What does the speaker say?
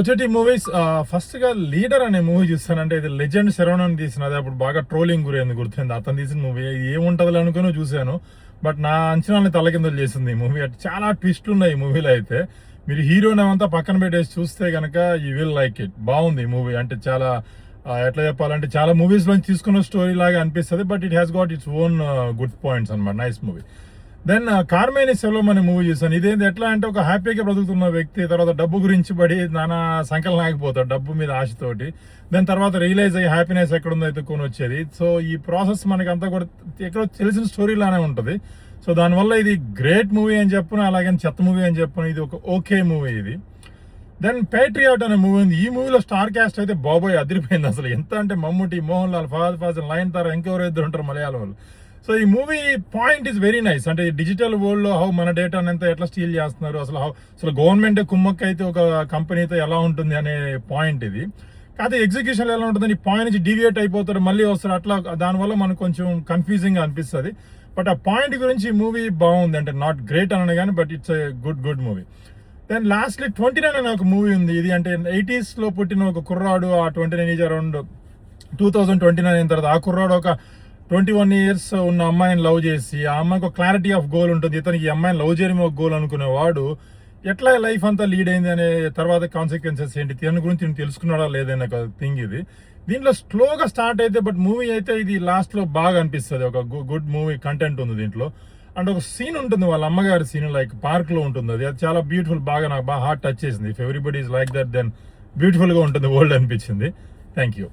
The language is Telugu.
వచ్చేటి మూవీస్ ఫస్ట్ గా లీడర్ అనే మూవీ చూస్తానంటే ఇది లెజెండ్ శరవణన్ తీసినది. అప్పుడు బాగా ట్రోలింగ్ గురైంది, గుర్తుంది. అతను తీసిన మూవీ ఏముంటది అనుకుని చూశాను. బట్ నా అంచనాలని తలకిందలు చేసింది ఈ మూవీ. చాలా ట్విస్ట్లు ఉన్నాయి ఈ మూవీలో. అయితే మీరు హీరోని అంతా పక్కన పెట్టేసి చూస్తే కనుక యూ విల్ లైక్ ఇట్. బాగుంది ఈ మూవీ. అంటే చాలా ఎట్లా చెప్పాలంటే చాలా మూవీస్ నుంచి తీసుకున్న స్టోరీ లాగా అనిపిస్తుంది. But it has got its own good points అనమాట. Nice movie. Then Karmeni Selvam అనే మూవీ చూసాను. ఇదేంటి ఎట్లా అంటే ఒక హ్యాపీగా బ్రతుకుతున్న వ్యక్తి తర్వాత డబ్బు గురించి పడి నానా సంకలనం ఆగిపోతాడు డబ్బు మీద ఆశతోటి. దాని తర్వాత రియలైజ్ అయ్యి హ్యాపీనెస్ ఎక్కడుందో ఎత్తుకొని వచ్చేది. సో ఈ ప్రాసెస్ మనకి అంతా కూడా ఎక్కడో తెలిసిన స్టోరీ లానే ఉంటుంది. సో దానివల్ల ఇది గ్రేట్ మూవీ అని చెప్పను, అలాగే చెత్త మూవీ అని చెప్పను. ఇది ఒక ఓకే మూవీ ఇది. దెన్ పేట్రియాట్ అనే మూవీ ఉంది. ఈ మూవీలో స్టార్ క్యాస్ట్ అయితే బాబోయ్ అదిరిపోయింది అసలు. ఎంత అంటే మమ్ముటి, మోహన్ లాల్, ఫహద్ ఫాసిల్, నయనతార, ఇంకెవరో ఇద్దరు ఉంటారు మలయాళం వాళ్ళు. సో ఈ movie point is very nice. అంటే డిజిటల్ వరల్డ్ లో హౌ మన డేటాను ఎంత ఎట్లా స్టీల్ చేస్తున్నారు, అసలు గవర్నమెంట్ కుమ్మక్క అయితే ఒక కంపెనీతో ఎలా ఉంటుంది అనే పాయింట్ ఇది. కాకపోతే ఎగ్జిక్యూషన్ ఎలా ఉంటుందని పాయింట్ నుంచి డీవియేట్ అయిపోతారు, మళ్ళీ వస్తారు. అట్లా దానివల్ల మనకు కొంచెం కన్ఫ్యూజింగ్ గా అనిపిస్తుంది. బట్ ఆ పాయింట్ గురించి ఈ మూవీ బాగుంది. అంటే నాట్ గ్రేట్ అననే కానీ but it's a good movie. Then lastly 29 అనే ఒక మూవీ ఉంది. ఇది అంటే 80s లో పుట్టిన ఒక కుర్రాడు. ఆ 29 ఈజ్ అరౌండ్ 2029 అయిన తర్వాత ఆ కుర్రాడు ఒక 21 years ఉన్న అమ్మాయిని లవ్ చేసి, ఆ అమ్మాయికి ఒక క్లారిటీ ఆఫ్ గోల్ ఉంటుంది. ఇతనికి ఈ అమ్మాయిని లవ్ చేయడమే ఒక గోల్ అనుకునేవాడు ఎట్లా లైఫ్ అంతా లీడ్ అయింది అనే తర్వాత కాన్సిక్వెన్సెస్ ఏంటి దాని గురించి నేను తెలుసుకున్నాడా లేదనే ఒక థింగ్ ఇది. దీంట్లో స్లోగా స్టార్ట్ అయితే బట్ మూవీ అయితే ఇది లాస్ట్ లో బాగా అనిపిస్తుంది. ఒక గుడ్ మూవీ కంటెంట్ ఉంది దీంట్లో. అండ్ ఒక సీన్ ఉంటుంది వాళ్ళ అమ్మగారి సీన్, లైక్ పార్క్ లో ఉంటుంది. అది చాలా బ్యూటిఫుల్, బాగా నాకు బాగా హార్ట్ టచ్ చేసింది. If everybody is like that then beautiful గా ఉంటుంది వరల్డ్ అనిపించింది. Thank you.